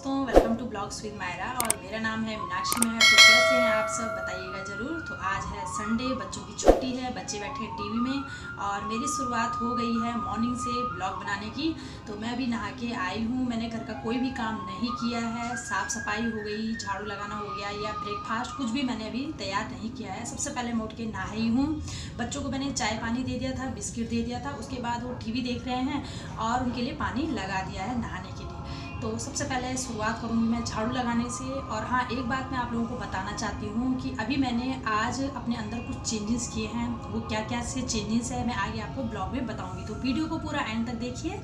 दोस्तों, welcome to blogs with Myra और मेरा नाम है मीनाक्षी मेहर। तो कैसे हैं आप सब, बताइएगा ज़रूर। तो आज है संडे, बच्चों की छुट्टी है, बच्चे बैठे हैं टीवी में और मेरी शुरुआत हो गई है मॉर्निंग से ब्लॉग बनाने की। तो मैं अभी नहा के आई हूँ। मैंने घर का कोई भी काम नहीं किया है, साफ़ सफाई हो गई, झाड़ू लगाना हो गया या ब्रेकफास्ट कुछ भी मैंने अभी तैयार नहीं किया है। सबसे पहले मैं उठ के नहाई हूँ। बच्चों को मैंने चाय पानी दे दिया था, बिस्किट दे दिया था। उसके बाद वो टीवी देख रहे हैं और उनके लिए पानी लगा दिया है नहाने के लिए। तो सबसे पहले शुरुआत करूँगी मैं झाड़ू लगाने से। और हाँ, एक बात मैं आप लोगों को बताना चाहती हूँ कि अभी मैंने आज अपने अंदर कुछ चेंजेस किए हैं। वो क्या क्या से चेंजेस है मैं आगे आपको ब्लॉग में बताऊँगी, तो वीडियो को पूरा एंड तक देखिए।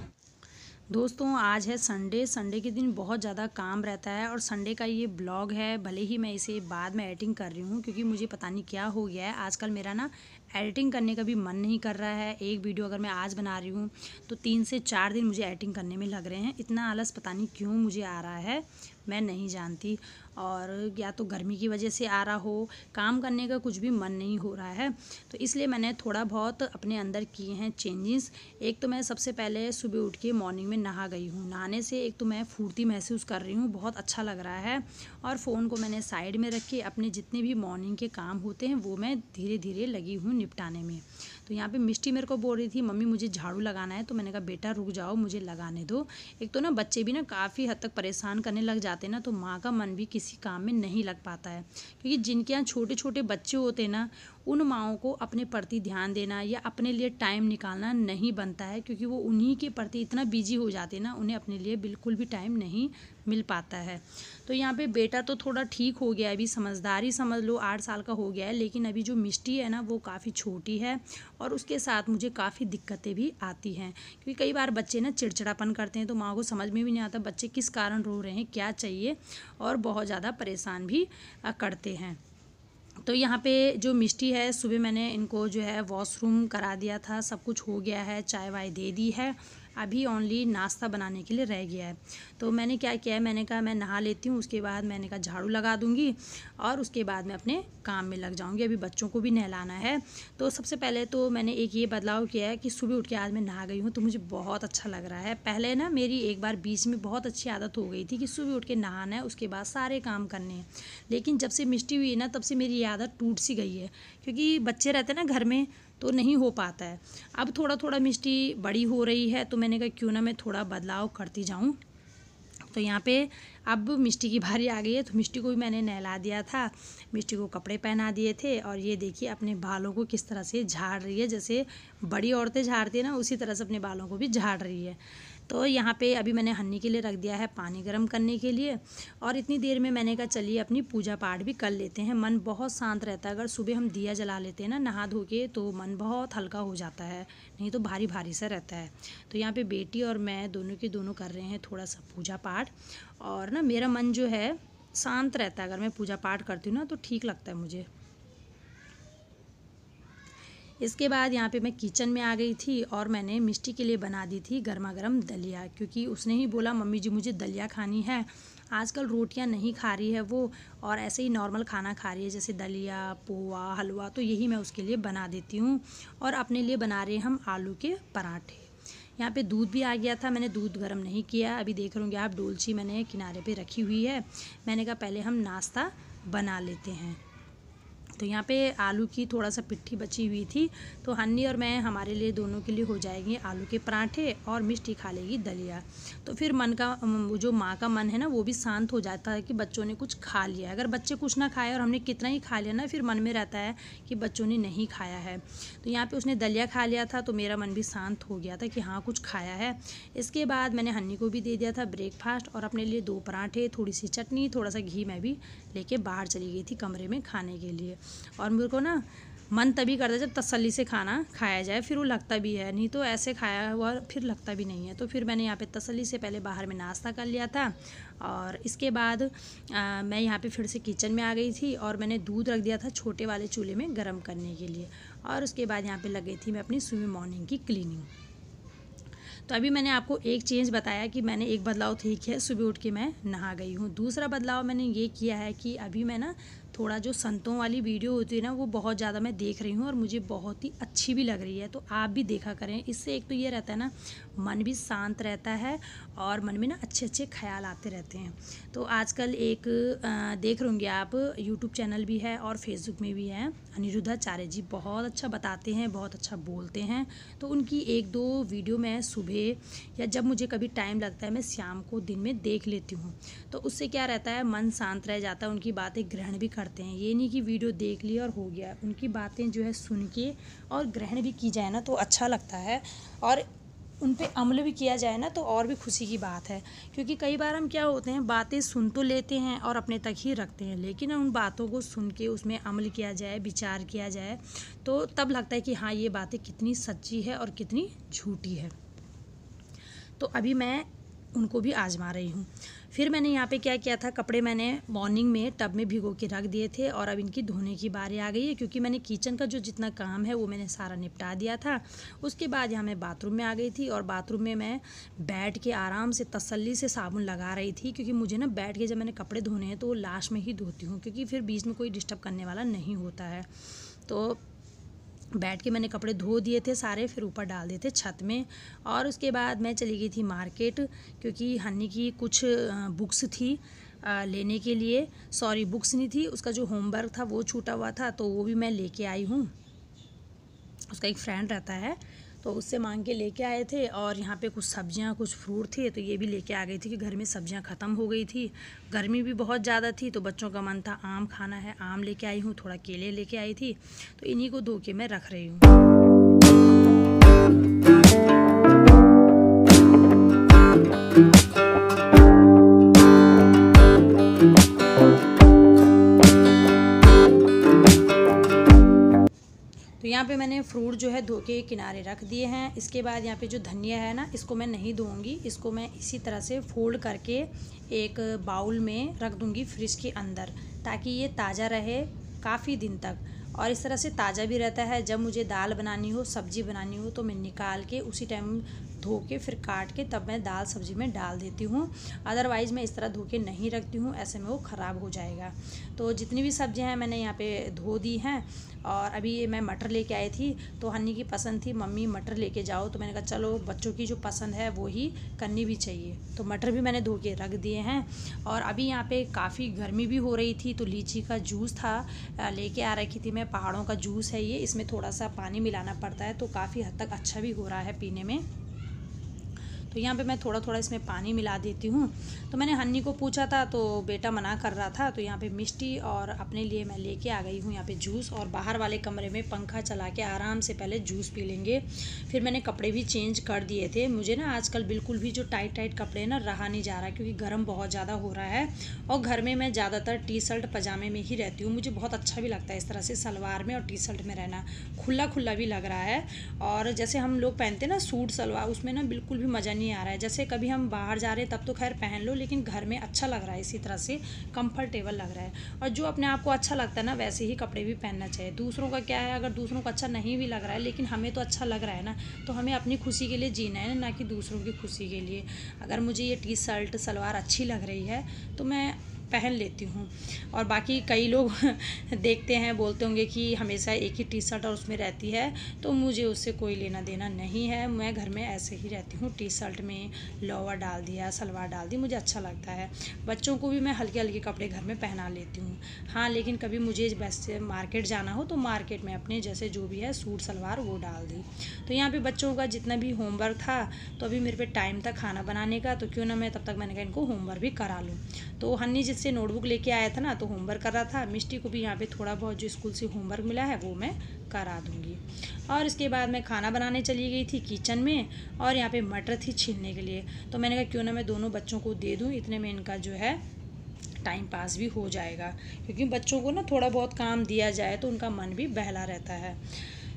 दोस्तों, आज है संडे। संडे के दिन बहुत ज़्यादा काम रहता है और संडे का ये ब्लॉग है। भले ही मैं इसे बाद में एडिटिंग कर रही हूँ क्योंकि मुझे पता नहीं क्या हो गया है, आजकल मेरा ना एडिटिंग करने का भी मन नहीं कर रहा है। एक वीडियो अगर मैं आज बना रही हूँ तो 3 से 4 दिन मुझे एडिटिंग करने में लग रहे हैं। इतना आलस पता नहीं क्यों मुझे आ रहा है, मैं नहीं जानती। और या तो गर्मी की वजह से आ रहा हो, काम करने का कुछ भी मन नहीं हो रहा है। तो इसलिए मैंने थोड़ा बहुत अपने अंदर किए हैं चेंजेस। एक तो मैं सबसे पहले सुबह उठ के मॉर्निंग में नहा गई हूँ। नहाने से एक तो मैं फुर्ती महसूस कर रही हूँ, बहुत अच्छा लग रहा है। और फ़ोन को मैंने साइड में रख के अपने जितने भी मॉर्निंग के काम होते हैं वो मैं धीरे धीरे लगी हूँ निपटाने में। तो यहाँ पे मिष्टी मेरे को बोल रही थी, मम्मी मुझे झाड़ू लगाना है। तो मैंने कहा बेटा रुक जाओ, मुझे लगाने दो। एक तो ना बच्चे भी ना काफ़ी हद तक परेशान करने लग जाते हैं ना, तो माँ का मन भी किसी काम में नहीं लग पाता है। क्योंकि जिनके यहाँ छोटे छोटे बच्चे होते हैं ना, उन माँओं को अपने प्रति ध्यान देना या अपने लिए टाइम निकालना नहीं बनता है, क्योंकि वो उन्हीं के प्रति इतना बिजी हो जाते हैं ना, उन्हें अपने लिए बिल्कुल भी टाइम नहीं मिल पाता है। तो यहाँ पे बेटा तो थोड़ा ठीक हो गया है, अभी समझदारी समझ लो 8 साल का हो गया है। लेकिन अभी जो मिष्टी है ना वो काफ़ी छोटी है और उसके साथ मुझे काफ़ी दिक्कतें भी आती हैं। क्योंकि कई बार बच्चे ना चिड़चिड़ापन करते हैं तो माँ को समझ में भी नहीं आता बच्चे किस कारण रो रहे हैं, क्या चाहिए, और बहुत ज़्यादा परेशान भी करते हैं। तो यहाँ पे जो मिष्टी है, सुबह मैंने इनको जो है वॉशरूम करा दिया था, सब कुछ हो गया है, चाय वाय दे दी है। अभी ओनली नाश्ता बनाने के लिए रह गया है। तो मैंने क्या किया है, मैंने कहा मैं नहा लेती हूँ, उसके बाद मैंने कहा झाड़ू लगा दूँगी और उसके बाद मैं अपने काम में लग जाऊँगी। अभी बच्चों को भी नहलाना है। तो सबसे पहले तो मैंने एक ये बदलाव किया है कि सुबह उठ के आज मैं नहा गई हूँ तो मुझे बहुत अच्छा लग रहा है। पहले ना मेरी एक बार बीच में बहुत अच्छी आदत हो गई थी कि सुबह उठ के नहाना है, उसके बाद सारे काम करने हैं। लेकिन जब से मिष्टी हुई है ना, तब से मेरी ये आदत टूट सी गई है, क्योंकि बच्चे रहते हैं ना घर में तो नहीं हो पाता है। अब थोड़ा थोड़ा मिष्टी बड़ी हो रही है तो मैंने कहा क्यों ना मैं थोड़ा बदलाव करती जाऊं। तो यहाँ पे अब मिष्टी की बारी आ गई है। तो मिष्टी को भी मैंने नहला दिया था, मिष्टी को कपड़े पहना दिए थे और ये देखिए अपने बालों को किस तरह से झाड़ रही है। जैसे बड़ी औरतें झाड़ती है ना, उसी तरह से अपने बालों को भी झाड़ रही है। तो यहाँ पे अभी मैंने हन्नी के लिए रख दिया है पानी गर्म करने के लिए। और इतनी देर में मैंने कहा चलिए अपनी पूजा पाठ भी कर लेते हैं। मन बहुत शांत रहता है, अगर सुबह हम दिया जला लेते हैं ना नहा धो के, तो मन बहुत हल्का हो जाता है, नहीं तो भारी भारी सा रहता है। तो यहाँ पे बेटी और मैं दोनों के दोनों कर रहे हैं थोड़ा सा पूजा पाठ। और ना मेरा मन जो है शांत रहता है, अगर मैं पूजा पाठ करती हूँ ना तो ठीक लगता है मुझे। इसके बाद यहाँ पे मैं किचन में आ गई थी और मैंने मिष्टी के लिए बना दी थी गर्मा गर्म दलिया, क्योंकि उसने ही बोला मम्मी जी मुझे दलिया खानी है। आजकल रोटियाँ नहीं खा रही है वो, और ऐसे ही नॉर्मल खाना खा रही है जैसे दलिया, पोहा, हलवा। तो यही मैं उसके लिए बना देती हूँ। और अपने लिए बना रहे हैं हम आलू के पराठे। यहाँ पे दूध भी आ गया था, मैंने दूध गर्म नहीं किया। अभी देख रहे होंगे आप डोलची मैंने किनारे पे रखी हुई है। मैंने कहा पहले हम नाश्ता बना लेते हैं। तो यहाँ पे आलू की थोड़ा सा पिट्ठी बची हुई थी, तो हन्नी और मैं हमारे लिए दोनों के लिए हो जाएंगे आलू के पराठे और मिष्टी खा लेगी दलिया। तो फिर मन का जो माँ का मन है ना वो भी शांत हो जाता है कि बच्चों ने कुछ खा लिया। अगर बच्चे कुछ ना खाए और हमने कितना ही खा लिया ना, फिर मन में रहता है कि बच्चों ने नहीं खाया है। तो यहाँ पर उसने दलिया खा लिया था तो मेरा मन भी शांत हो गया था कि हाँ कुछ खाया है। इसके बाद मैंने हन्नी को भी दे दिया था ब्रेकफास्ट और अपने लिए 2 पराठे, थोड़ी सी चटनी, थोड़ा सा घी मैं भी लेके बाहर चली गई थी कमरे में खाने के लिए। और मेरे को ना मन तभी करता है जब तसल्ली से खाना खाया जाए, फिर वो लगता भी है, नहीं तो ऐसे खाया हुआ फिर लगता भी नहीं है। तो फिर मैंने यहाँ पे तसल्ली से पहले बाहर में नाश्ता कर लिया था। और इसके बाद मैं यहाँ पे फिर से किचन में आ गई थी और मैंने दूध रख दिया था छोटे वाले चूल्हे में गर्म करने के लिए। और उसके बाद यहाँ पे लग गई थी मैं अपनी सुबह मॉर्निंग की क्लीनिंग। तो अभी मैंने आपको एक चेंज बताया कि मैंने एक बदलाव ठीक है, सुबह उठ के मैं नहा गई हूँ। दूसरा बदलाव मैंने ये किया है कि अभी मैं ना थोड़ा जो संतों वाली वीडियो होती है ना वो बहुत ज़्यादा मैं देख रही हूँ और मुझे बहुत ही अच्छी भी लग रही है, तो आप भी देखा करें। इससे एक तो ये रहता है ना, मन भी शांत रहता है और मन में ना अच्छे अच्छे ख्याल आते रहते हैं। तो आजकल एक देख रहे होंगे आप, यूट्यूब चैनल भी है और फेसबुक में भी है, अनिरुद्धाचार्य जी बहुत अच्छा बताते हैं, बहुत अच्छा बोलते हैं। तो उनकी एक दो वीडियो मैं सुबह या जब मुझे कभी टाइम लगता है मैं शाम को दिन में देख लेती हूँ। तो उससे क्या रहता है, मन शांत रह जाता है। उनकी बातें ग्रहण भी करते हैं, ये नहीं कि वीडियो देख ली और हो गया। उनकी बातें जो है सुन के और ग्रहण भी की जाए ना तो अच्छा लगता है, और उन पे अमल भी किया जाए ना तो और भी खुशी की बात है। क्योंकि कई बार हम क्या होते हैं, बातें सुन तो लेते हैं और अपने तक ही रखते हैं, लेकिन उन बातों को सुन के उसमें अमल किया जाए, विचार किया जाए, तो तब लगता है कि हाँ ये बातें कितनी सच्ची है और कितनी झूठी है। तो अभी मैं उनको भी आजमा रही हूँ। फिर मैंने यहाँ पे क्या किया था, कपड़े मैंने मॉर्निंग में टब में भिगो के रख दिए थे और अब इनकी धोने की बारी आ गई है, क्योंकि मैंने किचन का जो जितना काम है वो मैंने सारा निपटा दिया था। उसके बाद यहाँ मैं बाथरूम में आ गई थी और बाथरूम में मैं बैठ के आराम से तसल्ली से साबुन लगा रही थी, क्योंकि मुझे ना बैठ के जब मैंने कपड़े धोने हैं तो वो लास्ट में ही धोती हूँ, क्योंकि फिर बीच में कोई डिस्टर्ब करने वाला नहीं होता है। तो बैठ के मैंने कपड़े धो दिए थे सारे, फिर ऊपर डाल दिए थे छत में। और उसके बाद मैं चली गई थी मार्केट, क्योंकि हन्नी की कुछ बुक्स थी लेने के लिए। सॉरी, बुक्स नहीं थी, उसका जो होमवर्क था वो छूटा हुआ था, तो वो भी मैं लेके आई हूँ। उसका एक फ्रेंड रहता है तो उससे मांग के लेके आए थे। और यहाँ पे कुछ सब्जियाँ कुछ फ्रूट थे तो ये भी लेके आ गई थी कि घर में सब्जियाँ ख़त्म हो गई थी, गर्मी भी बहुत ज़्यादा थी, तो बच्चों का मन था आम खाना है, आम लेके आई हूँ, थोड़ा केले लेके आई थी, तो इन्हीं को धो के मैं रख रही हूँ। तो यहाँ पे मैंने फ्रूट जो है धो के किनारे रख दिए हैं। इसके बाद यहाँ पे जो धनिया है ना, इसको मैं नहीं धोऊंगी, इसको मैं इसी तरह से फोल्ड करके एक बाउल में रख दूंगी फ्रिज के अंदर, ताकि ये ताज़ा रहे काफ़ी दिन तक। और इस तरह से ताज़ा भी रहता है, जब मुझे दाल बनानी हो, सब्ज़ी बनानी हो, तो मैं निकाल के उसी टाइम धो के फिर काट के तब मैं दाल सब्ज़ी में डाल देती हूँ। अदरवाइज़ मैं इस तरह धो के नहीं रखती हूँ, ऐसे में वो ख़राब हो जाएगा। तो जितनी भी सब्ज़ियाँ हैं मैंने यहाँ पे धो दी हैं। और अभी ये मैं मटर लेके आई थी, तो हन्नी की पसंद थी मम्मी मटर लेके जाओ, तो मैंने कहा चलो बच्चों की जो पसंद है वो ही करनी भी चाहिए। तो मटर भी मैंने धो के रख दिए हैं। और अभी यहाँ पे काफ़ी गर्मी भी हो रही थी, तो लीची का जूस था, लेके आ रखी थी मैं। पहाड़ों का जूस है ये, इसमें थोड़ा सा पानी मिलाना पड़ता है, तो काफ़ी हद तक अच्छा भी हो रहा है पीने में। तो यहाँ पे मैं थोड़ा थोड़ा इसमें पानी मिला देती हूँ। तो मैंने हन्नी को पूछा था तो बेटा मना कर रहा था, तो यहाँ पे मिष्टी और अपने लिए मैं लेके आ गई हूँ यहाँ पे जूस। और बाहर वाले कमरे में पंखा चला के आराम से पहले जूस पी लेंगे। फिर मैंने कपड़े भी चेंज कर दिए थे। मुझे ना आजकल बिल्कुल भी जो टाइट टाइट कपड़े ना रहा नहीं जा रहा, क्योंकि गर्म बहुत ज़्यादा हो रहा है। और घर में मैं ज़्यादातर टी शर्ट पजामे में ही रहती हूँ, मुझे बहुत अच्छा भी लगता है इस तरह से सलवार में और टी शर्ट में रहना, खुला खुला भी लग रहा है। और जैसे हम लोग पहनते हैं ना सूट सलवार, उसमें ना बिल्कुल भी मज़ा नहीं आ रहा है। जैसे कभी हम बाहर जा रहे हैं तब तो खैर पहन लो, लेकिन घर में अच्छा लग रहा है, इसी तरह से कंफर्टेबल लग रहा है। और जो अपने आप को अच्छा लगता है ना वैसे ही कपड़े भी पहनना चाहिए। दूसरों का क्या है, अगर दूसरों को अच्छा नहीं भी लग रहा है लेकिन हमें तो अच्छा लग रहा है ना, तो हमें अपनी खुशी के लिए जीना है ना कि दूसरों की खुशी के लिए। अगर मुझे ये टी शर्ट सलवार अच्छी लग रही है तो मैं पहन लेती हूँ। और बाकी कई लोग देखते हैं, बोलते होंगे कि हमेशा एक ही टी शर्ट और उसमें रहती है, तो मुझे उससे कोई लेना देना नहीं है। मैं घर में ऐसे ही रहती हूँ, टी शर्ट में लोअर डाल दिया, सलवार डाल दी, मुझे अच्छा लगता है। बच्चों को भी मैं हल्के हल्के कपड़े घर में पहना लेती हूँ। हाँ, लेकिन कभी मुझे वैसे मार्केट जाना हो तो मार्केट में अपने जैसे जो भी है सूट सलवार वो डाल दी। तो यहाँ पे बच्चों का जितना भी होमवर्क था, तो अभी मेरे पे टाइम था खाना बनाने का, तो क्यों ना मैं तब तक मैंने कहा इनको होमवर्क भी करा लूँ। तो हन्नी जिससे नोटबुक लेके आया था ना, तो होमवर्क कर रहा था। मिष्टी को भी यहाँ पे थोड़ा बहुत जो स्कूल से होमवर्क मिला है वो मैं करा दूँगी। और इसके बाद मैं खाना बनाने चली गई थी किचन में, और यहाँ पे मटर थी छीलने के लिए, तो मैंने कहा क्यों ना मैं दोनों बच्चों को दे दूँ, इतने में इनका जो है टाइम पास भी हो जाएगा। क्योंकि बच्चों को ना थोड़ा बहुत काम दिया जाए तो उनका मन भी बहला रहता है।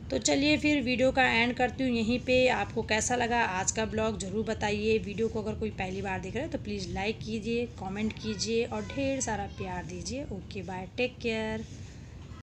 तो चलिए फिर वीडियो का एंड करती हूँ यहीं पे। आपको कैसा लगा आज का ब्लॉग ज़रूर बताइए। वीडियो को अगर कोई पहली बार देख रहा है तो प्लीज़ लाइक कीजिए, कमेंट कीजिए और ढेर सारा प्यार दीजिए। Okay bye, take care.